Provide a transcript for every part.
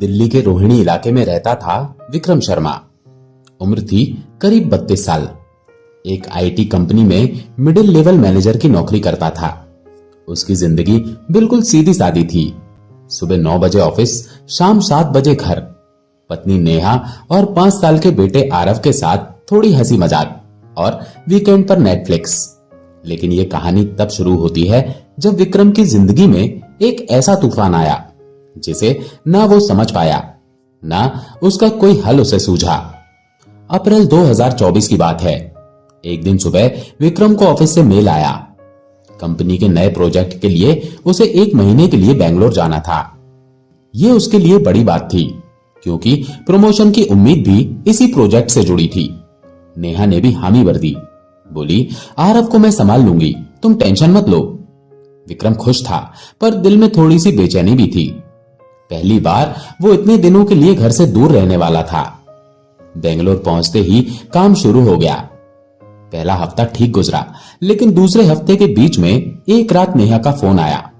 दिल्ली के रोहिणी इलाके में रहता था विक्रम शर्मा। उम्र थी करीब 32 साल। एक आईटी कंपनी में मिडिल लेवल मैनेजर की नौकरी करता था। उसकी जिंदगी बिल्कुल सीधी सादी थी। सुबह 9 बजे ऑफिस, शाम 7 बजे घर। पत्नी नेहा और 5 साल के बेटे आरव के साथ थोड़ी हंसी मजाक और वीकेंड पर नेटफ्लिक्स। लेकिन ये कहानी तब शुरू होती है जब विक्रम की जिंदगी में एक ऐसा तूफान आया जिसे ना वो समझ पाया, ना उसका कोई हल उसे सूझा। अप्रैल 2024 की बात है। एक दिन सुबह विक्रम को ऑफिस से मेल आया। कंपनी के नए प्रोजेक्ट के लिए उसे 1 महीने के लिए बेंगलोर जाना था। यह उसके लिए बड़ी बात थी क्योंकि प्रमोशन की उम्मीद भी इसी प्रोजेक्ट से जुड़ी थी। नेहा ने भी हामी भर दी। बोली, आरव को मैं संभाल लूंगी, तुम टेंशन मत लो। विक्रम खुश था पर दिल में थोड़ी सी बेचैनी भी थी। पहली बार वो इतने दिनों के लिए घर से दूर रहने वाला था। बेंगलोर पहुंचते ही काम शुरू हो गया। पहला हफ्ता ठीक गुजरा, लेकिन दूसरे हफ्ते के बीच में एक रात नेहा का फोन आया।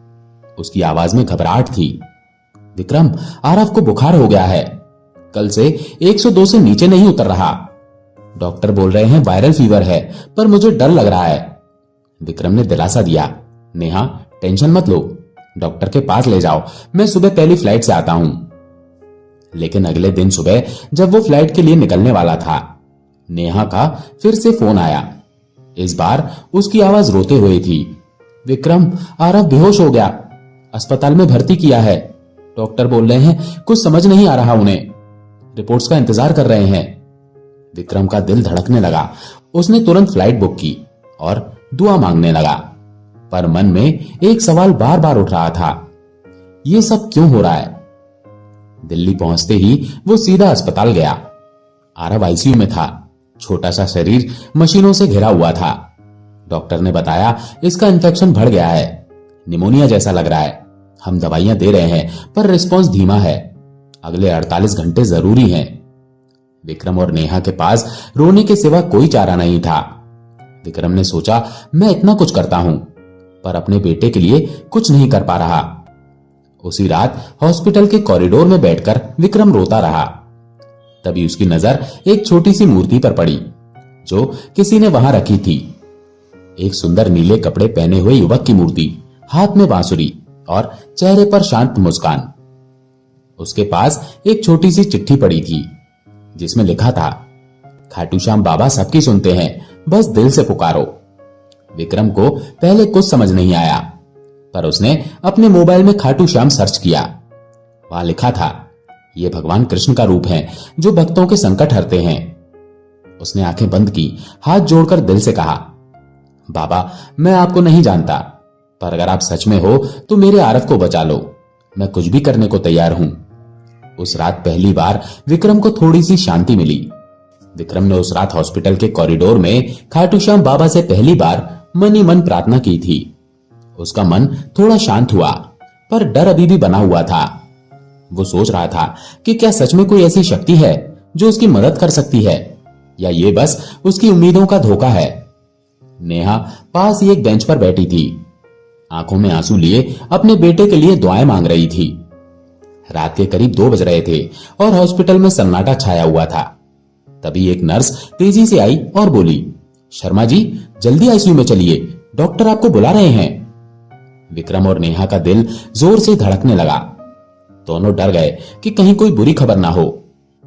उसकी आवाज में घबराहट थी। विक्रम, आरव को बुखार हो गया है। कल से 102 से नीचे नहीं उतर रहा। डॉक्टर बोल रहे हैं वायरल फीवर है, पर मुझे डर लग रहा है। विक्रम ने दिलासा दिया, नेहा टेंशन मत लो, डॉक्टर के पास ले जाओ, मैं सुबह पहली फ्लाइट से आता हूं। लेकिन अगले दिन सुबह जब वो फ्लाइट के लिए निकलने वाला था, नेहा का फिर से फोन आया। इस बार उसकी आवाज रोते हुए थी। विक्रम, आरव बेहोश हो गया, अस्पताल में भर्ती किया है। डॉक्टर बोल रहे हैं कुछ समझ नहीं आ रहा उन्हें, रिपोर्ट्स का इंतजार कर रहे हैं। विक्रम का दिल धड़कने लगा। उसने तुरंत फ्लाइट बुक की और दुआ मांगने लगा। पर मन में एक सवाल बार बार उठ रहा था, ये सब क्यों हो रहा है? दिल्ली पहुंचते ही वो सीधा अस्पताल गया। आरव आईसीयू में था। छोटा सा शरीर मशीनों से घिरा हुआ था। डॉक्टर ने बताया इसका इन्फेक्शन बढ़ गया है, निमोनिया जैसा लग रहा है। हम दवाइयां दे रहे हैं पर रिस्पॉन्स धीमा है। अगले 48 घंटे जरूरी हैं। विक्रम और नेहा के पास रोने के सिवा कोई चारा नहीं था। विक्रम ने सोचा, मैं इतना कुछ करता हूं पर अपने बेटे के लिए कुछ नहीं कर पा रहा। उसी रात हॉस्पिटल के कॉरिडोर में बैठकर विक्रम रोता रहा। तभी उसकी नजर एक छोटी सी मूर्ति पर पड़ी जो किसी ने वहां रखी थी। एक सुंदर नीले कपड़े पहने हुए युवक की मूर्ति, हाथ में बांसुरी और चेहरे पर शांत मुस्कान। उसके पास एक छोटी सी चिट्ठी पड़ी थी जिसमें लिखा था, खाटू श्याम बाबा सबकी सुनते हैं, बस दिल से पुकारो। विक्रम को पहले कुछ समझ नहीं आया, पर उसने अपने मोबाइल में खाटू श्याम सर्च किया। वहां लिखा था, ये भगवान कृष्ण का रूप है जो भक्तों के संकट हरते हैं। उसने आंखें बंद की, हाथ जोड़कर दिल से कहा, बाबा मैं आपको नहीं जानता, पर अगर आप सच में हो तो मेरे आरव को बचा लो, मैं कुछ भी करने को तैयार हूं। उस रात पहली बार विक्रम को थोड़ी सी शांति मिली। विक्रम ने उस रात हॉस्पिटल के कॉरिडोर में खाटू श्याम बाबा से पहली बार मन ही मन प्रार्थना की थी। उसका मन थोड़ा शांत हुआ, पर डर अभी भी बना हुआ था। वो सोच रहा था कि क्या सच में कोई ऐसी शक्ति है जो उसकी मदद कर सकती है, या ये बस उसकी उम्मीदों का धोखा है। नेहा पास ही एक बेंच पर बैठी थी, आंखों में आंसू लिए अपने बेटे के लिए दुआएं मांग रही थी। रात के करीब 2 बज रहे थे और हॉस्पिटल में सन्नाटा छाया हुआ था। तभी एक नर्स तेजी से आई और बोली, शर्मा जी जल्दी आईसीयू में चलिए, डॉक्टर आपको बुला रहे हैं। विक्रम और नेहा का दिल जोर से धड़कने लगा। दोनों डर गए कि कहीं कोई बुरी खबर ना हो।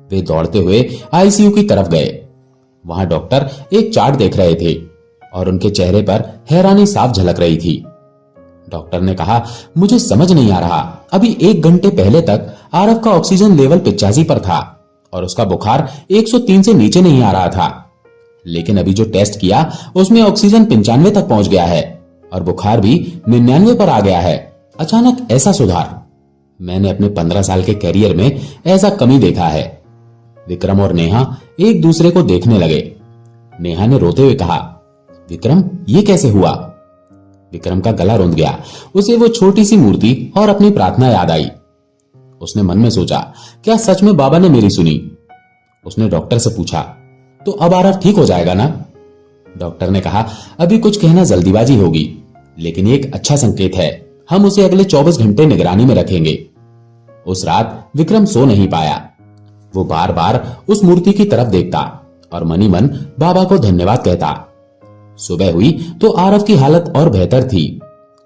वे दौड़ते हुए आईसीयू की तरफ गए। वहां डॉक्टर एक चार्ट देख रहे थे और उनके चेहरे पर हैरानी साफ झलक रही थी। डॉक्टर ने कहा, मुझे समझ नहीं आ रहा, अभी 1 घंटे पहले तक आरव का ऑक्सीजन लेवल 85 पर था और उसका बुखार 103 से नीचे नहीं आ रहा था। लेकिन अभी जो टेस्ट किया उसमें ऑक्सीजन 95 तक पहुंच गया है और बुखार भी 99 पर आ गया है। अचानक ऐसा सुधार मैंने अपने 15 साल के कैरियर में ऐसा कमी देखा है। विक्रम और नेहा एक दूसरे को देखने लगे। नेहा ने रोते हुए कहा, विक्रम ये कैसे हुआ? विक्रम का गला रुंध गया। उसे वो छोटी सी मूर्ति और अपनी प्रार्थना याद आई। उसने मन में सोचा, क्या सच में बाबा ने मेरी सुनी? उसने डॉक्टर से पूछा, तो अब आरव ठीक हो जाएगा ना? डॉक्टर ने कहा, अभी कुछ कहना जल्दीबाजी होगी, लेकिन ये एक अच्छा संकेत है। हम उसे अगले 24 घंटे निगरानी में रखेंगे। उस रात विक्रम सो नहीं पाया। वो बार बार उस मूर्ति की तरफ देखता और मनी मन बाबा को धन्यवाद कहता। सुबह हुई तो आरव की हालत और बेहतर थी।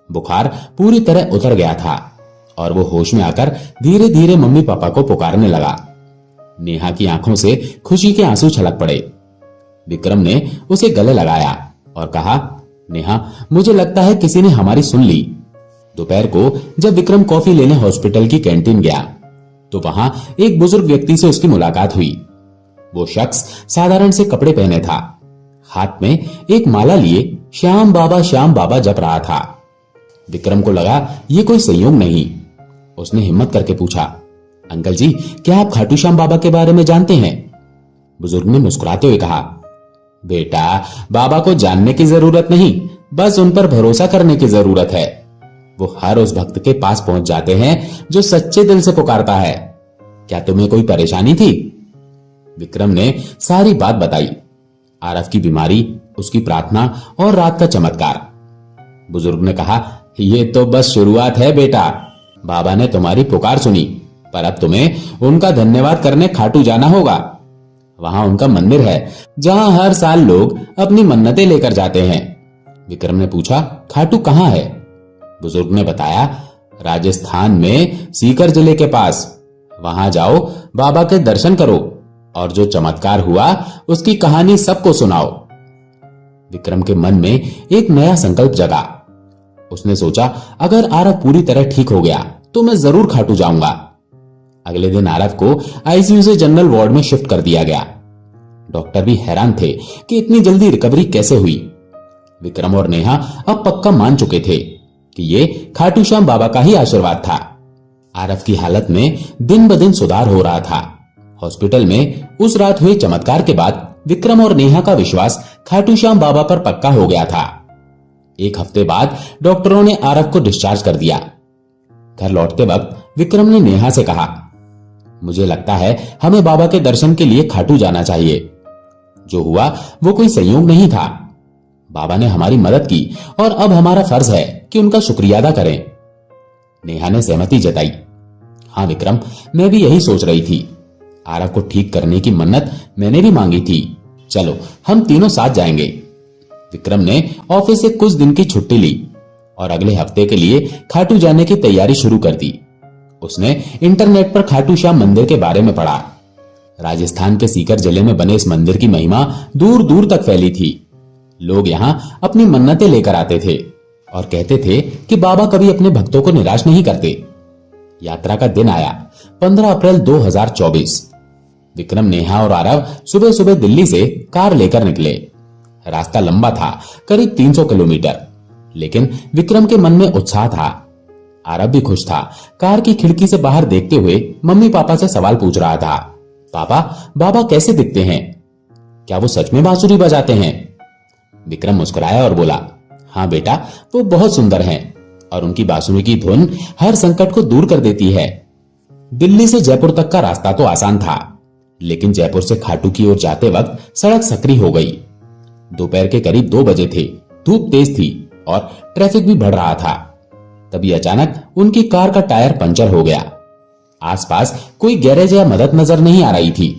बुखार पूरी तरह उतर गया था और वो होश में आकर धीरे धीरे मम्मी पापा को पुकारने लगा। नेहा की आंखों से खुशी के आंसू छलक पड़े। विक्रम ने उसे गले लगाया और कहा, नेहा, मुझे लगता है किसी ने हमारी सुन ली। दोपहर को जब विक्रम कॉफी लेने हॉस्पिटल की कैंटीन गया तो वहां एक बुजुर्ग व्यक्ति से उसकी मुलाकात हुई। वो शख्स साधारण से कपड़े पहने था, हाथ में एक माला लिए श्याम बाबा जप रहा था। विक्रम को लगा ये कोई संयोग नहीं। उसने हिम्मत करके पूछा, अंकल जी, क्या आप खाटू श्याम बाबा के बारे में जानते हैं? बुजुर्ग ने मुस्कुराते हुए कहा, बेटा, बाबा को जानने की जरूरत नहीं, बस उन पर भरोसा करने की जरूरत है। वो हर उस भक्त के पास पहुंच जाते हैं जो सच्चे दिल से पुकारता है। क्या तुम्हें कोई परेशानी थी? विक्रम ने सारी बात बताई, आरव की बीमारी, उसकी प्रार्थना और रात का चमत्कार। बुजुर्ग ने कहा, ये तो बस शुरुआत है बेटा। बाबा ने तुम्हारी पुकार सुनी, पर अब तुम्हें उनका धन्यवाद करने खाटू जाना होगा। वहां उनका मंदिर है जहां हर साल लोग अपनी मन्नतें लेकर जाते हैं। विक्रम ने पूछा, खाटू कहां है? बुजुर्ग ने बताया, राजस्थान में सीकर जिले के पास। वहां जाओ, बाबा के दर्शन करो और जो चमत्कार हुआ उसकी कहानी सबको सुनाओ। विक्रम के मन में एक नया संकल्प जगा। उसने सोचा, अगर आरव पूरी तरह ठीक हो गया तो मैं जरूर खाटू जाऊंगा। अगले दिन आरव को आईसीयू से जनरल वार्ड में शिफ्ट कर दिया गया। डॉक्टर भी हैरान थे कि इतनी जल्दी रिकवरी कैसे हुई। विक्रम और नेहा अब पक्का मान चुके थे कि ये खाटू श्याम बाबा का ही आशीर्वाद था। आरव की हालत में दिन ब दिन सुधार हो रहा था। हॉस्पिटल में उस रात हुए चमत्कार के बाद विक्रम और नेहा का विश्वास खाटू श्याम बाबा पर पक्का हो गया था। एक हफ्ते बाद डॉक्टरों ने आरव को डिस्चार्ज कर दिया। घर लौटते वक्त विक्रम ने नेहा से कहा, मुझे लगता है हमें बाबा के दर्शन के लिए खाटू जाना चाहिए। जो हुआ वो कोई संयोग नहीं था। बाबा ने हमारी मदद की और अब हमारा फर्ज है कि उनका शुक्रिया अदा करें। नेहा ने सहमति जताई। हाँ विक्रम, मैं भी यही सोच रही थी। आरव को ठीक करने की मन्नत मैंने भी मांगी थी। चलो हम तीनों साथ जाएंगे। विक्रम ने ऑफिस से कुछ दिन की छुट्टी ली और अगले हफ्ते के लिए खाटू जाने की तैयारी शुरू कर दी। उसने इंटरनेट पर खाटू श्याम मंदिर के बारे में पढ़ा। राजस्थान के सीकर जिले में बने इस मंदिर की महिमा दूर दूर तक फैली थी। लोग यहाँ अपनी मन्नतें लेकर आते थे और कहते थे कि बाबा कभी अपने भक्तों को निराश नहीं करते। यात्रा का दिन आया, 15 अप्रैल 2024। विक्रम, नेहा और आरव सुबह सुबह दिल्ली से कार लेकर निकले। रास्ता लंबा था, करीब 300 किलोमीटर, लेकिन विक्रम के मन में उत्साह था। आरव भी खुश था। कार की खिड़की से बाहर देखते हुए मम्मी पापा से सवाल पूछ रहा था, पापा, बाबा कैसे दिखते हैं? क्या वो सच में बांसुरी बजाते हैं? विक्रम मुस्कुराया और बोला, हाँ बेटा, वो बहुत सुंदर हैं और उनकी बांसुरी की धुन हर संकट को दूर कर देती है। दिल्ली से जयपुर तक का रास्ता तो आसान था, लेकिन जयपुर से खाटू की ओर जाते वक्त सड़क सकरी हो गई। दोपहर के करीब 2 बजे थे। धूप तेज थी और ट्रैफिक भी बढ़ रहा था। तभी अचानक उनकी कार का टायर पंचर हो गया। आसपास कोई गैरेज या मदद नजर नहीं आ रही थी।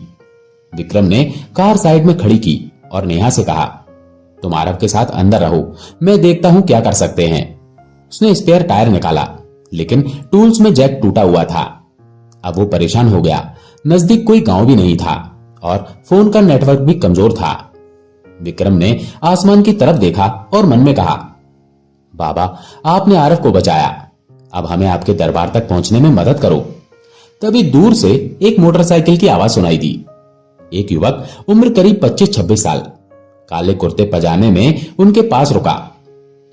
विक्रम ने कार साइड में खड़ी की और नेहा से कहा, तुम आरव के साथ अंदर रहो, मैं देखता हूं क्या कर सकते हैं। उसने स्पेयर टायर निकाला, लेकिन टूल्स में जैक टूटा हुआ था। अब वो परेशान हो गया। नजदीक कोई गांव भी नहीं था और फोन का नेटवर्क भी कमजोर था। विक्रम ने आसमान की तरफ देखा और मन में कहा, बाबा, आपने आरव को बचाया, अब हमें आपके दरबार तक पहुंचने में मदद करो। तभी दूर से एक मोटरसाइकिल की आवाज सुनाई दी। एक युवक उम्र करीब 25-26 साल, काले कुर्ते पजामे में उनके पास रुका।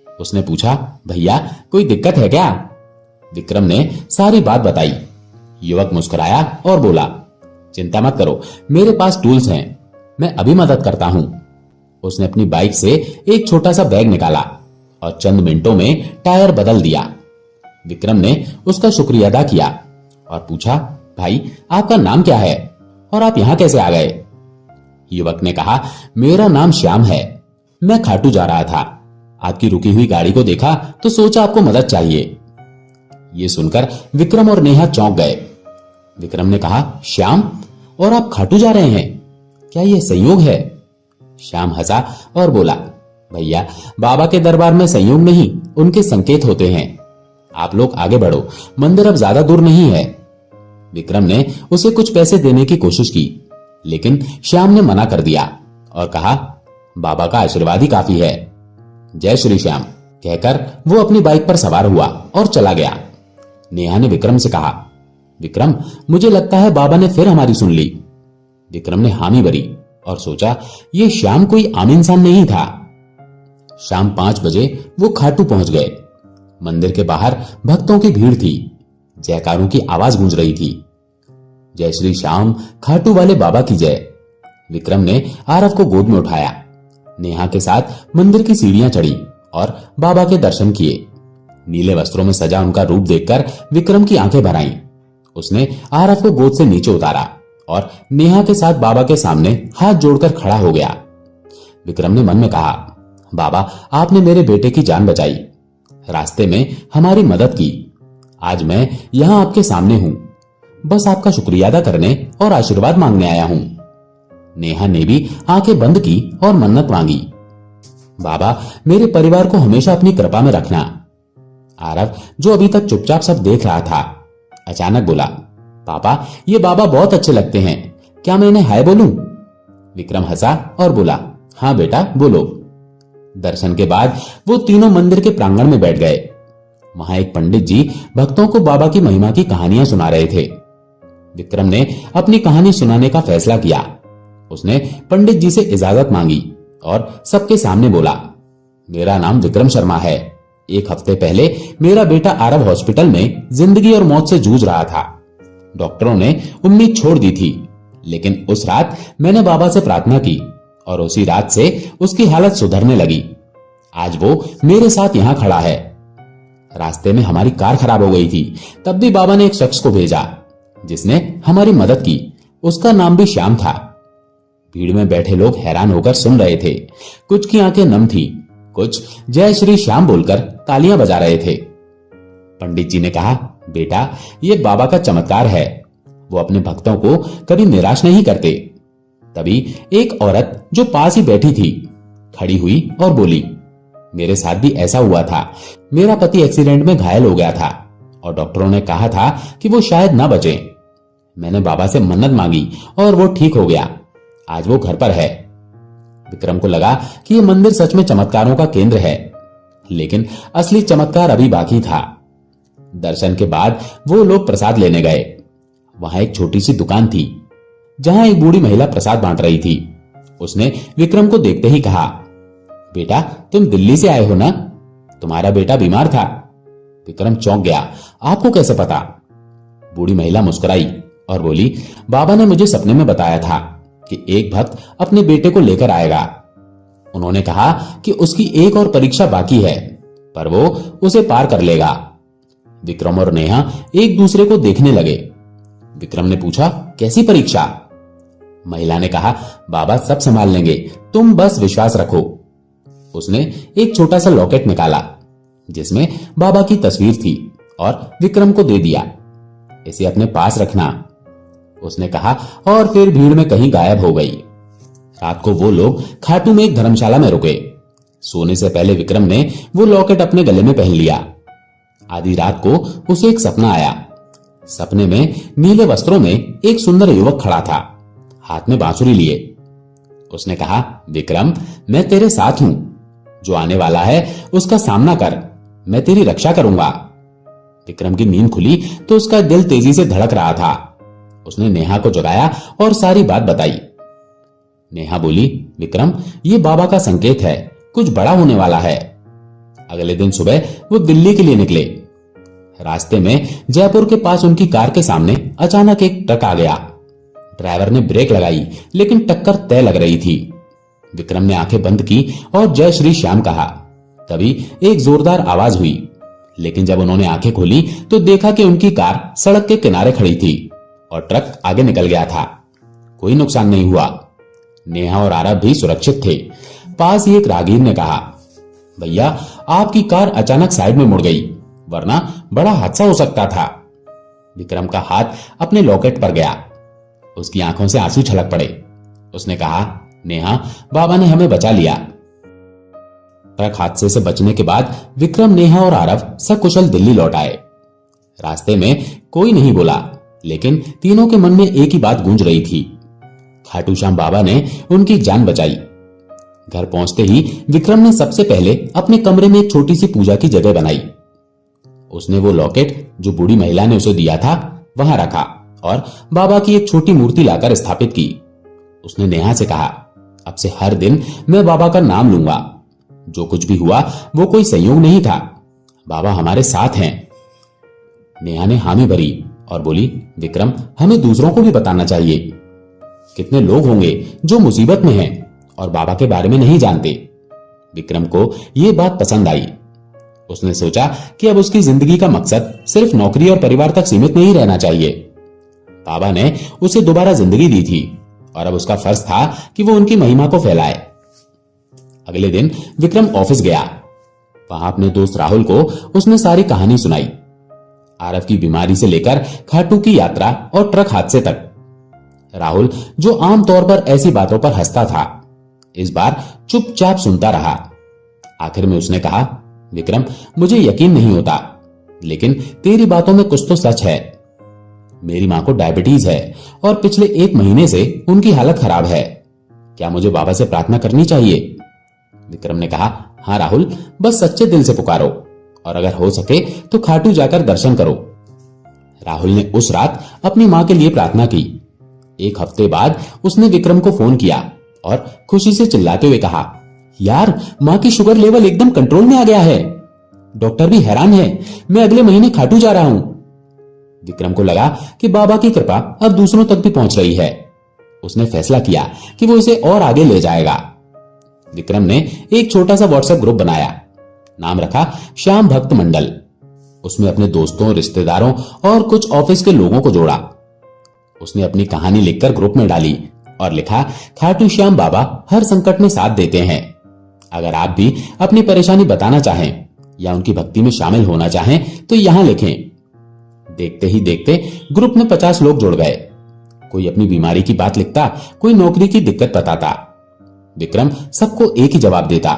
उसने पूछा, भैया कोई दिक्कत है क्या? विक्रम ने सारी बात बताई। युवक मुस्कुराया और बोला, चिंता मत करो, मेरे पास टूल्स हैं, मैं अभी मदद करता हूं। उसने अपनी बाइक से एक छोटा सा बैग निकाला और चंद मिनटों में टायर बदल दिया। विक्रम ने उसका शुक्रिया अदा किया और पूछा, भाई आपका नाम क्या है और आप यहां कैसे आ गए? युवक ने कहा, मेरा नाम श्याम है, मैं खाटू जा रहा था, आपकी रुकी हुई गाड़ी को देखा तो सोचा आपको मदद चाहिए। ये सुनकर विक्रम और नेहा चौंक गए विक्रम ने कहा, श्याम, और आप खाटू जा रहे हैं? क्या यह संयोग है? श्याम हंसा और बोला, भैया, बाबा के दरबार में संयोग नहीं, उनके संकेत होते हैं। आप लोग आगे बढ़ो, मंदिर अब ज्यादा दूर नहीं है। विक्रम ने उसे कुछ पैसे देने की कोशिश की, लेकिन श्याम ने मना कर दिया और कहा, बाबा का आशीर्वाद ही काफी है। जय श्री श्याम कहकर वो अपनी बाइक पर सवार हुआ और चला गया। नेहा ने विक्रम से कहा, विक्रम, मुझे लगता है बाबा ने फिर हमारी सुन ली। विक्रम ने हामी भरी और सोचा, ये श्याम कोई आम इंसान नहीं था। शाम 5 बजे वो खाटू पहुंच गए। मंदिर के बाहर भक्तों की भीड़ थी, जयकारों की आवाज गूंज रही थी। जय श्री श्याम, खाटू वाले बाबा की जय। विक्रम ने आरव को गोद में उठाया, नेहा के साथ मंदिर की सीढ़ियां चढ़ी और बाबा के दर्शन किए। नीले वस्त्रों में सजा उनका रूप देखकर विक्रम की आंखें भर आईं। उसने आरव को गोद से नीचे उतारा और नेहा के साथ बाबा के सामने हाथ जोड़कर खड़ा हो गया। विक्रम ने मन में कहा, बाबा, आपने मेरे बेटे की जान बचाई, रास्ते में हमारी मदद की। आज मैं यहां आपके सामने हूं, बस आपका शुक्रिया अदा करने और आशीर्वाद मांगने आया हूं। नेहा ने भी आंखें बंद की और मन्नत मांगी, बाबा, मेरे परिवार को हमेशा अपनी कृपा में रखना। आरव, जो अभी तक चुपचाप सब देख रहा था, अचानक बोला, पापा, ये बाबा बहुत अच्छे लगते हैं, क्या मैं इन्हें हाय बोलूं? विक्रम हंसा और बोला, हाँ बेटा, बोलो। दर्शन के बाद वो तीनों मंदिर के प्रांगण में बैठ गए। वहां एक पंडित जी भक्तों को बाबा की महिमा की कहानियां सुना रहे थे। विक्रम ने अपनी कहानी सुनाने का फैसला किया। उसने पंडित जी से इजाजत मांगी और सबके सामने बोला, मेरा नाम विक्रम शर्मा है। एक हफ्ते पहले मेरा बेटा आरव हॉस्पिटल में जिंदगी और मौत से जूझ रहा था। डॉक्टरों ने उम्मीद छोड़ दी थी, लेकिन उस रात मैंने बाबा से प्रार्थना की और उसी रात से उसकी हालत सुधरने लगी। आज वो मेरे साथ यहां खड़ा है। रास्ते में हमारी कार खराब हो गई थी, तब भी बाबा ने एक शख्स को भेजा जिसने हमारी मदद की। उसका नाम भी श्याम था। भीड़ में बैठे लोग हैरान होकर सुन रहे थे। कुछ की आंखें नम थी, कुछ जय श्री श्याम बोलकर तालियां बजा रहे थे। पंडित जी ने कहा, बेटा, ये बाबा का चमत्कार है, वो अपने भक्तों को कभी निराश नहीं करते। तभी एक औरत जो पास ही बैठी थी खड़ी हुई और बोली, मेरे साथ भी ऐसा हुआ था। मेरा पति एक्सीडेंट में घायल हो गया था और डॉक्टरों ने कहा था कि वो शायद ना बचे। मैंने बाबा से मन्नत मांगी और वो ठीक हो गया। आज वो घर पर है। विक्रम को लगा कि ये मंदिर सच में चमत्कारों का केंद्र है, लेकिन असली चमत्कार अभी बाकी था। दर्शन के बाद वो लोग प्रसाद लेने गए। वहां एक छोटी सी दुकान थी जहां एक बूढ़ी महिला प्रसाद बांट रही थी। उसने विक्रम को देखते ही कहा, बेटा, तुम दिल्ली से आए हो ना? तुम्हारा बेटा बीमार था। विक्रम चौंक गया, आपको कैसे पता? बूढ़ी महिला मुस्कुराई और बोली, बाबा ने मुझे सपने में बताया था कि एक भक्त अपने बेटे को लेकर आएगा। उन्होंने कहा कि उसकी एक और परीक्षा बाकी है, पर वो उसे पार कर लेगा। विक्रम और नेहा एक दूसरे को देखने लगे। विक्रम ने पूछा, कैसी परीक्षा? महिला ने कहा, बाबा सब संभाल लेंगे, तुम बस विश्वास रखो। उसने एक छोटा सा लॉकेट निकाला जिसमें बाबा की तस्वीर थी और विक्रम को दे दिया। इसे अपने पास रखना, उसने कहा, और फिर भीड़ में कहीं गायब हो गई। रात को वो लोग खाटू में एक धर्मशाला में रुके। सोने से पहले विक्रम ने वो लॉकेट अपने गले में पहन लिया। आधी रात को उसे एक सपना आया। सपने में नीले वस्त्रों में एक सुंदर युवक खड़ा था, हाथ में बांसुरी लिए। उसने कहा, विक्रम, मैं तेरे साथ हूं। जो आने वाला है उसका सामना कर, मैं तेरी रक्षा करूंगा। विक्रम की नींद खुली तो उसका दिल तेजी से धड़क रहा था। उसने नेहा को जगाया और सारी बात बताई। नेहा बोली, विक्रम, ये बाबा का संकेत है, कुछ बड़ा होने वाला है। अगले दिन सुबह वो दिल्ली के लिए निकले। रास्ते में जयपुर के पास उनकी कार के सामने अचानक एक ट्रक आ गया। ड्राइवर ने ब्रेक लगाई, लेकिन टक्कर तय लग रही थी। विक्रम ने आंखें बंद की और जय श्री श्याम कहा। तभी एक जोरदार आवाज हुई, लेकिन जब उन्होंने आंखें खोली तो देखा कि उनकी कार सड़क के किनारे खड़ी थी और ट्रक आगे निकल गया था। कोई नुकसान नहीं हुआ। नेहा और आरव भी सुरक्षित थे। पास ही एक राहगीर ने कहा, भैया, आपकी कार अचानक साइड में मुड़ गई, वरना बड़ा हादसा हो सकता था। विक्रम का हाथ अपने लॉकेट पर गया। उसकी आंखों से आंसू छलक पड़े। उसने कहा, नेहा, बाबा ने हमें बचा लिया। ट्रक हादसे से बचने के बाद विक्रम, नेहा और आरव सकुशल दिल्ली लौट आए। रास्ते में कोई नहीं बोला, लेकिन तीनों के मन में एक ही बात गूंज रही थी, खाटू श्याम बाबा ने उनकी जान बचाई। घर पहुंचते ही विक्रम ने सबसे पहले अपने कमरे में एक छोटी सी पूजा की जगह बनाई। उसने वो लॉकेट जो बूढ़ी महिला ने उसे दिया था वहां रखा और बाबा की एक छोटी मूर्ति लाकर स्थापित की। उसने नेहा से कहा, अब से हर दिन मैं बाबा का नाम लूंगा। जो कुछ भी हुआ वो कोई संयोग नहीं था, बाबा हमारे साथ हैं। नेहा ने हामी भरी और बोली, विक्रम, हमें दूसरों को भी बताना चाहिए। कितने लोग होंगे जो मुसीबत में हैं और बाबा के बारे में नहीं जानते। विक्रम को यह बात पसंद आई। उसने सोचा कि अब उसकी जिंदगी का मकसद सिर्फ नौकरी और परिवार तक सीमित नहीं रहना चाहिए। बाबा ने उसे दोबारा जिंदगी दी थी और अब उसका फर्ज था कि वो उनकी महिमा को फैलाए। अगले दिन विक्रम ऑफिस गया। वहां अपने दोस्त राहुल को उसने सारी कहानी सुनाई, आरव की बीमारी से लेकर खाटू की यात्रा और ट्रक हादसे तक। राहुल, जो आमतौर पर ऐसी बातों पर हंसता था, इस बार चुपचाप सुनता रहा। आखिर में उसने कहा, विक्रम, मुझे यकीन नहीं होता, लेकिन तेरी बातों में कुछ तो सच है। मेरी मां को डायबिटीज है और पिछले 1 महीने से उनकी हालत खराब है। क्या मुझे बाबा से प्रार्थना करनी चाहिए? विक्रम ने कहा, हाँ राहुल, बस सच्चे दिल से पुकारो और अगर हो सके तो खाटू जाकर दर्शन करो। राहुल ने उस रात अपनी मां के लिए प्रार्थना की। 1 हफ्ते बाद उसने विक्रम को फोन किया और खुशी से चिल्लाते हुए कहा, यार, मां की शुगर लेवल एकदम कंट्रोल में आ गया है। डॉक्टर भी हैरान है। मैं अगले महीने खाटू जा रहा हूं। विक्रम को लगा कि बाबा की कृपा अब दूसरों तक भी पहुंच रही है। उसने फैसला किया कि वो इसे और आगे ले जाएगा। विक्रम ने एक छोटा सा व्हाट्सएप ग्रुप बनाया, नाम रखा श्याम भक्त मंडल। उसमें अपने दोस्तों, रिश्तेदारों और कुछ ऑफिस के लोगों को जोड़ा। उसने अपनी कहानी लिखकर ग्रुप में डाली और लिखा, खाटू श्याम बाबा हर संकट में साथ देते हैं। अगर आप भी अपनी परेशानी बताना चाहें या उनकी भक्ति में शामिल होना चाहें तो यहां लिखें। देखते ही देखते ग्रुप में 50 लोग जुड़ गए। कोई अपनी बीमारी की बात लिखता, कोई नौकरी की दिक्कत बताता। विक्रम सबको एक ही जवाब देता,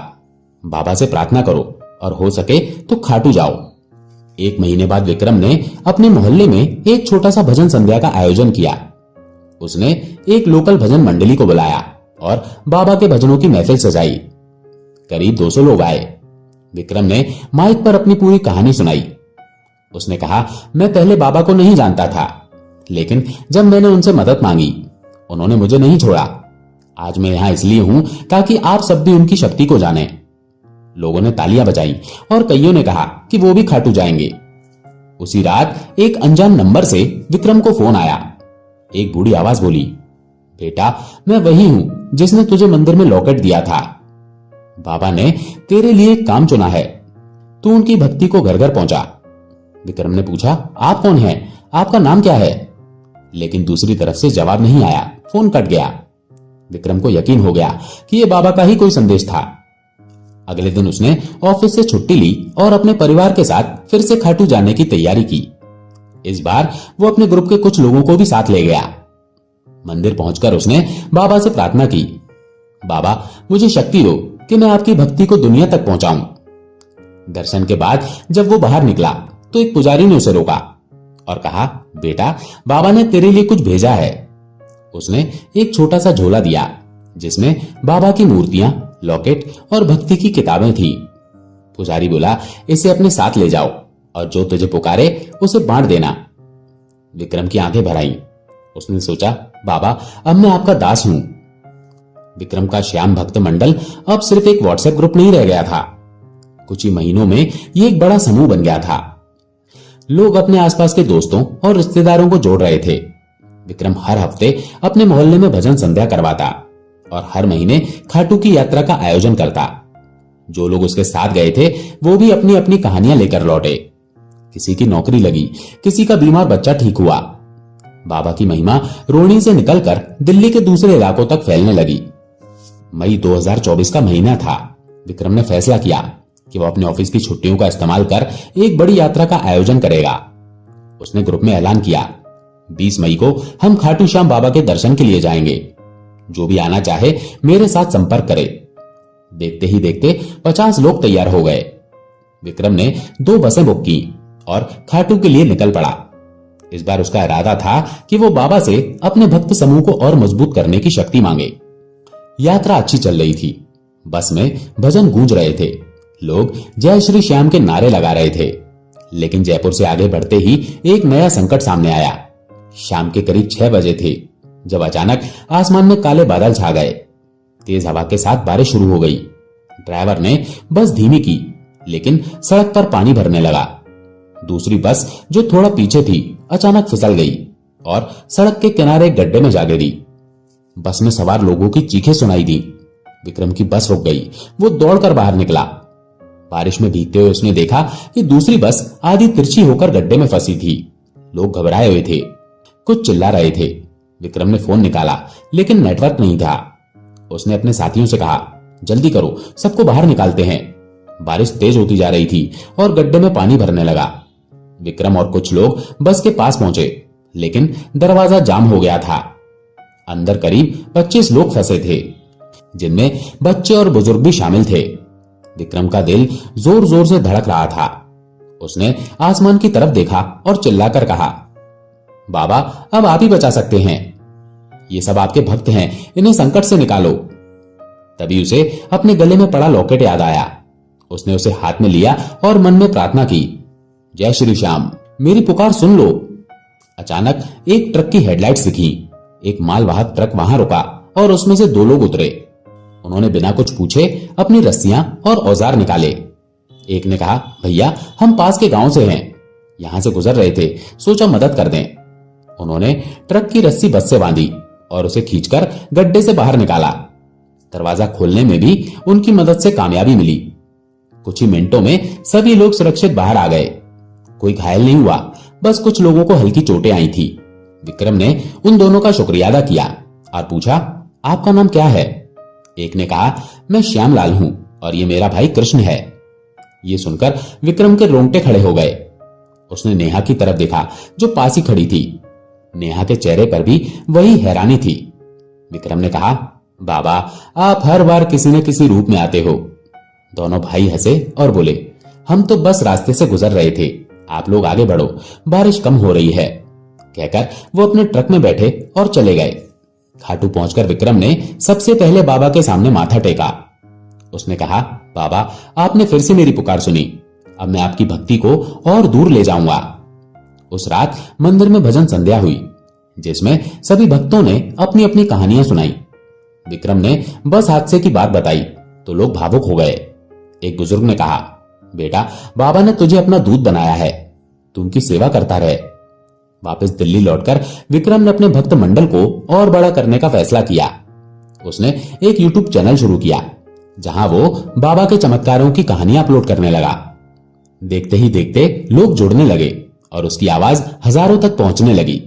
बाबा से प्रार्थना करो और हो सके तो खाटू जाओ। 1 महीने बाद विक्रम ने अपने मोहल्ले में एक छोटा सा भजन संध्या का आयोजन किया। उसने एक लोकल भजन मंडली को बुलाया और बाबा के भजनों की महफिल सजाई। करीब 200 लोग आए। विक्रम ने माइक पर अपनी पूरी कहानी सुनाई। उसने कहा, मैं पहले बाबा को नहीं जानता था, लेकिन जब मैंने उनसे मदद मांगी, उन्होंने मुझे नहीं छोड़ा। आज मैं यहां इसलिए हूं ताकि आप सब भी उनकी शक्ति को जानें। लोगों ने तालियां बजाई और कईयों ने कहा कि वो भी खाटू जाएंगे। उसी रात एक अनजान नंबर से विक्रम को फोन आया। एक बूढ़ी आवाज बोली, बेटा, मैं वही हूं जिसने तुझे मंदिर में लॉकेट दिया था। बाबा ने तेरे लिए एक काम चुना है, तू उनकी भक्ति को घर घर पहुंचा। विक्रम ने पूछा, आप कौन हैं? आपका नाम क्या है? लेकिन दूसरी तरफ से जवाब नहीं आया। फोन कट गया। विक्रम को यकीन हो गया कि यह बाबा का ही कोई संदेश था। अगले दिन उसने ऑफिस से छुट्टी ली और अपने परिवार के साथ फिर से खाटू जाने की तैयारी की। इस बार वो अपने ग्रुप के कुछ लोगों को भी साथ ले गया। मंदिर पहुंचकर उसने बाबा से प्रार्थना की, बाबा, मुझे शक्ति दो कि मैं आपकी भक्ति को दुनिया तक पहुंचाऊं। दर्शन के बाद जब वो बाहर निकला तो एक पुजारी ने उसे रोका और कहा, बेटा, बाबा ने तेरे लिए कुछ भेजा है। उसने एक छोटा सा झोला दिया जिसमें बाबा की मूर्तियां, लॉकेट और भक्ति की किताबें थी। पुजारी बोला, इसे अपने साथ ले जाओ और जो तुझे पुकारे उसे बांट देना। विक्रम की आंखें भर आईं। उसने सोचा, बाबा, अब मैं आपका दास हूं। विक्रम का श्याम भक्त मंडल अब सिर्फ एक व्हाट्सएप ग्रुप नहीं रह गया था। कुछ ही महीनों में ये एक बड़ा समूह बन गया था। लोग अपने आसपास के दोस्तों और रिश्तेदारों को जोड़ रहे थे। विक्रम हर हफ्ते अपने मोहल्ले में भजन संध्या करवाता और हर महीने खाटू की यात्रा का आयोजन करता। जो लोग उसके साथ गए थे वो भी अपनी अपनी कहानियां लेकर लौटे। किसी की नौकरी लगी, किसी का बीमार बच्चा ठीक हुआ। बाबा की महिमा रोहिणी से निकलकर दिल्ली के दूसरे इलाकों तक फैलने लगी। मई 2024 का महीना था। विक्रम ने फैसला किया कि वो अपने ऑफिस की छुट्टियों का इस्तेमाल कर एक बड़ी यात्रा का आयोजन करेगा। उसने ग्रुप में ऐलान किया, 20 मई को हम खाटू श्याम बाबा के दर्शन के लिए जाएंगे। जो भी आना चाहे मेरे साथ संपर्क करे। देखते ही देखते 50 लोग तैयार हो गए। विक्रम ने 2 बसें बुक की और खाटू के लिए निकल पड़ा। इस बार उसका इरादा था कि वो बाबा से अपने भक्त समूह को और मजबूत करने की शक्ति मांगे। यात्रा अच्छी चल रही थी। बस में भजन गूंज रहे थे। लोग जय श्री श्याम के नारे लगा रहे थे। लेकिन जयपुर से आगे बढ़ते ही एक नया संकट सामने आया। शाम के करीब 6 बजे थे जब अचानक आसमान में काले बादल छा गए। तेज हवा के साथ बारिश शुरू हो गई। ड्राइवर ने बस धीमी की, लेकिन सड़क पर पानी भरने लगा। दूसरी बस जो थोड़ा पीछे थी अचानक फिसल गई और सड़क के किनारे एक गड्ढे में जा गिरी। बस में सवार लोगों की चीखें सुनाई दी। विक्रम की बस रुक गई। वो दौड़कर बाहर निकला। बारिश में भीगते हुए उसने देखा कि दूसरी बस आधी तिरछी होकर गड्ढे में फंसी थी। लोग घबराए हुए थे, कुछ चिल्ला रहे थे। विक्रम ने फोन निकाला, लेकिन नेटवर्क नहीं था। उसने अपने साथियों से कहा, जल्दी करो, सबको बाहर निकालते हैं। बारिश तेज होती जा रही थी और गड्ढे में पानी भरने लगा। विक्रम और कुछ लोग बस के पास पहुंचे, लेकिन दरवाजा जाम हो गया था। अंदर करीब 25 लोग फंसे थे, जिनमें बच्चे और बुजुर्ग भी शामिल थे। विक्रम का दिल जोर जोर से धड़क रहा था। उसने आसमान की तरफ देखा और चिल्लाकर कहा, बाबा अब आप ही बचा सकते हैं। ये सब आपके भक्त हैं, इन्हें संकट से निकालो। तभी उसे अपने गले में पड़ा लॉकेट याद आया। उसने उसे हाथ में लिया और मन में प्रार्थना की, जय श्री श्याम, मेरी पुकार सुन लो। अचानक एक ट्रक की हेडलाइट्स दिखी। एक मालवाहक ट्रक वहां रुका और उसमें से 2 लोग उतरे। उन्होंने बिना कुछ पूछे अपनी रस्सियां और औजार निकाले। एक ने कहा, भैया हम पास के गांव से हैं, यहां से गुजर रहे थे, सोचा मदद कर दें। उन्होंने ट्रक की रस्सी बस से बांधी और उसे खींचकर गड्ढे से बाहर निकाला। दरवाजा खोलने में भी उनकी मदद से कामयाबी मिली। कुछ ही मिनटों में सभी लोग सुरक्षित बाहर आ गए। कोई घायल नहीं हुआ, बस कुछ लोगों को हल्की चोटें आई थी। विक्रम ने उन दोनों का शुक्रिया अदा किया और पूछा, आपका नाम क्या है? एक ने कहा, मैं श्यामलाल हूं और ये मेरा भाई कृष्ण है। ये सुनकर विक्रम के रोंगटे खड़े हो गए। उसने नेहा की तरफ देखा जो पास ही खड़ी थी। नेहा के चेहरे पर भी वही हैरानी थी। विक्रम ने कहा, बाबा आप हर बार किसी न किसी रूप में आते हो। दोनों भाई हंसे और बोले, हम तो बस रास्ते से गुजर रहे थे, आप लोग आगे बढ़ो, बारिश कम हो रही है। कहकर वो अपने ट्रक में बैठे और चले गए। खाटू पहुंचकर विक्रम ने सबसे पहले बाबा के सामने माथा टेका। उसने कहा, बाबा आपने फिर से मेरी पुकार सुनी, अब मैं आपकी भक्ति को और दूर ले जाऊंगा। उस रात मंदिर में भजन संध्या हुई, जिसमें सभी भक्तों ने अपनी अपनी कहानियां सुनाई। विक्रम ने बस हादसे की बात बताई तो लोग भावुक हो गए। एक बुजुर्ग ने कहा, बेटा बाबा ने तुझे अपना दूध बनाया है, तू उनकी सेवा करता रहे। वापस दिल्ली लौटकर विक्रम ने अपने भक्त मंडल को और बड़ा करने का फैसला किया। उसने एक यूट्यूब चैनल शुरू किया, जहां वो बाबा के चमत्कारों की कहानियां अपलोड करने लगा। देखते ही देखते लोग जुड़ने लगे और उसकी आवाज हजारों तक पहुंचने लगी।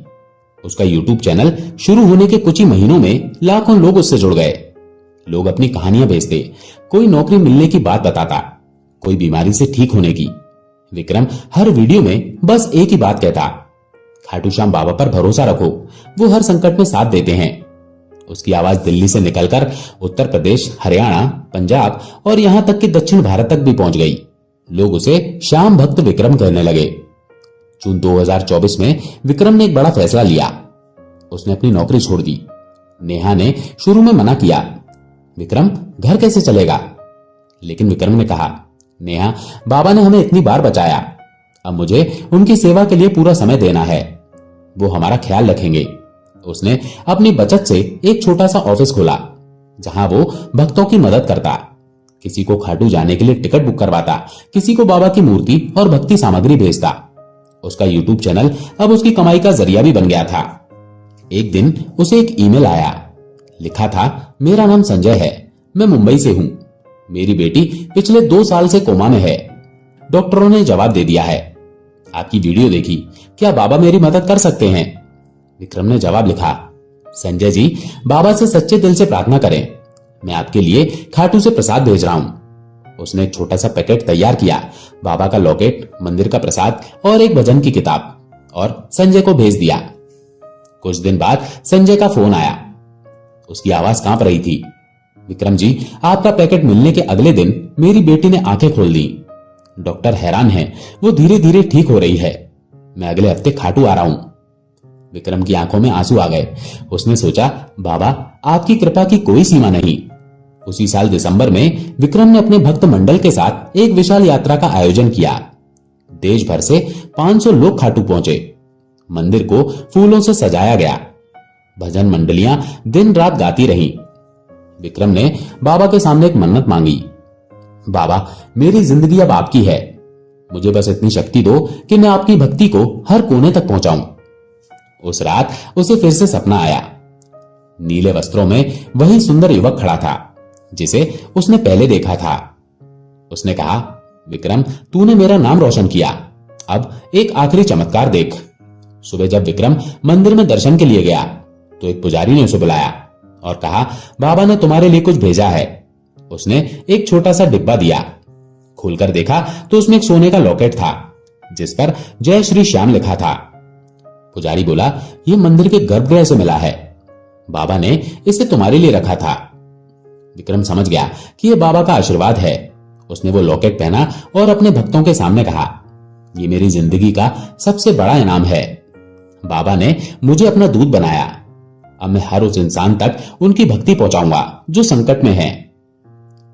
उसका यूट्यूब चैनल शुरू होने के कुछ ही महीनों में लाखों लोग उससे जुड़ गए। लोग अपनी कहानियां भेजते, कोई नौकरी मिलने की बात बताता, कोई बीमारी से ठीक होने की। विक्रम हर वीडियो में बस एक ही बात कहता, खाटू श्याम बाबा पर भरोसा रखो, वो हर संकट में साथ देते हैं। उसकी आवाज दिल्ली से निकलकर उत्तर प्रदेश, हरियाणा, पंजाब और यहां तक कि दक्षिण भारत तक भी पहुंच गई। लोग उसे श्याम भक्त विक्रम कहने लगे। जून 2024 में विक्रम ने एक बड़ा फैसला लिया। उसने अपनी नौकरी छोड़ दी। नेहा ने शुरू में मना किया, विक्रम घर कैसे चलेगा? लेकिन विक्रम ने कहा, नेहा बाबा ने हमें इतनी बार बचाया, अब मुझे उनकी सेवा के लिए पूरा समय देना है, वो हमारा ख्याल रखेंगे। उसने अपनी बचत से एक छोटा सा ऑफिस खोला, जहां वो भक्तों की मदद करता, किसी को खाटू जाने के लिए टिकट बुक करवाता, किसी को बाबा की मूर्ति और भक्ति सामग्री भेजता। उसका यूट्यूब चैनल अब उसकी कमाई का जरिया भी बन गया था। एक दिन उसे एक ईमेल आया। लिखा था, मेरा नाम संजय है, मैं मुंबई से हूं, मेरी बेटी पिछले 2 साल से कोमा में है। डॉक्टरों ने जवाब दे दिया है, आपकी वीडियो देखी, क्या बाबा मेरी मदद कर सकते हैं? विक्रम ने जवाब लिखा, संजय जी बाबा से सच्चे दिल से प्रार्थना करें, मैं आपके लिए खाटू से प्रसाद भेज रहा हूं। उसने एक छोटा सा पैकेट तैयार किया, बाबा का लॉकेट, मंदिर का प्रसाद और एक भजन की किताब। और संजय को भेज दिया। कुछ दिन बाद संजय का फोन आया। उसकी आवाज कांप रही थी। विक्रम जी, आपका पैकेट मिलने के अगले दिन मेरी बेटी ने आंखें खोल दी। डॉक्टर हैरान हैं, वो धीरे धीरे ठीक हो रही है। मैं अगले हफ्ते खाटू आ रहा हूं। विक्रम की आंखों में आंसू आ गए। उसने सोचा, बाबा, आपकी कृपा की कोई सीमा नहीं। उसी साल दिसंबर में विक्रम ने अपने भक्त मंडल के साथ एक विशाल यात्रा का आयोजन किया। देश भर से 500 लोग खाटू पहुंचे। मंदिर को फूलों से सजाया गया। भजन मंडलियां दिन रात गाती रहीं। विक्रम ने बाबा के सामने एक मन्नत मांगी। बाबा, मेरी जिंदगी अब आपकी है। मुझे बस इतनी शक्ति दो कि मैं आपकी भक्ति को हर कोने तक पहुंचाऊं। उस रात उसे फिर से सपना आया। नीले वस्त्रों में वही सुंदर युवक खड़ा था जिसे उसने पहले देखा था। उसने कहा, विक्रम, तूने मेरा नाम रोशन किया। अब एक आखिरी चमत्कार देख। सुबह जब विक्रम मंदिर में दर्शन के लिए गया तो एक पुजारी ने उसे बुलाया और कहा, बाबा ने तुम्हारे लिए कुछ भेजा है। उसने एक छोटा सा डिब्बा दिया। खोलकर देखा तो उसमें एक सोने का लॉकेट था जिस पर जय श्री श्याम लिखा था। पुजारी बोला, यह मंदिर के गर्भगृह से मिला है। बाबा ने इसे तुम्हारे लिए रखा था। विक्रम समझ गया कि यह बाबा का आशीर्वाद है। उसने वो लॉकेट पहना और अपने भक्तों के सामने कहा, यह मेरी जिंदगी का सबसे बड़ा इनाम है। बाबा ने मुझे अपना दूत बनाया। अब मैं हर उस इंसान तक उनकी भक्ति पहुंचाऊंगा जो संकट में है।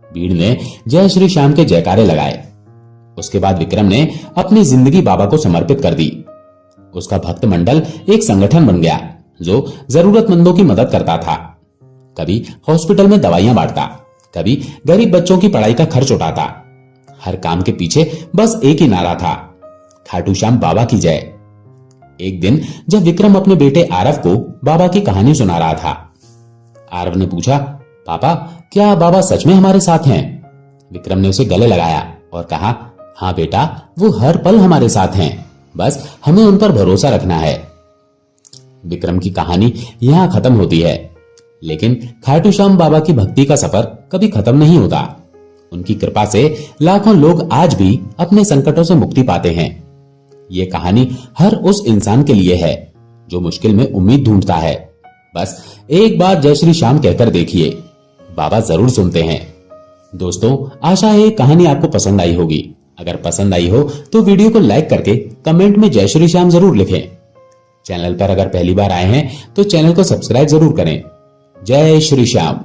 भीड़ ने जय श्री श्याम के जयकारे लगाए। उसके बाद विक्रम ने अपनी जिंदगी बाबा को समर्पित कर दी। उसका भक्त मंडल एक संगठन बन गया जो जरूरतमंदों की मदद करता था। कभी हॉस्पिटल में दवाइयां बांटता, कभी गरीब बच्चों की पढ़ाई का खर्च उठाता। हर काम के पीछे बस एक ही नारा था, खाटू श्याम बाबा की जय। एक दिन जब विक्रम अपने बेटे आरव को बाबा की कहानी सुना रहा था, आरव ने पूछा, पापा, क्या बाबा सच में हमारे साथ हैं? विक्रम ने उसे गले लगाया और कहा, हाँ बेटा, वो हर पल हमारे साथ हैं, बस हमें उन पर भरोसा रखना है। विक्रम की कहानी यहां खत्म होती है, लेकिन खाटू श्याम बाबा की भक्ति का सफर कभी खत्म नहीं होता। उनकी कृपा से लाखों लोग आज भी अपने संकटों से मुक्ति पाते हैं। ये कहानी हर उस इंसान के लिए है जो मुश्किल में उम्मीद ढूंढता है। बस एक बार जय श्री श्याम कहकर देखिए, बाबा जरूर सुनते हैं। दोस्तों, आशा है ये कहानी आपको पसंद आई होगी। अगर पसंद आई हो तो वीडियो को लाइक करके कमेंट में जय श्री श्याम जरूर लिखें। चैनल पर अगर पहली बार आए हैं तो चैनल को सब्सक्राइब जरूर करें। जय श्री श्याम।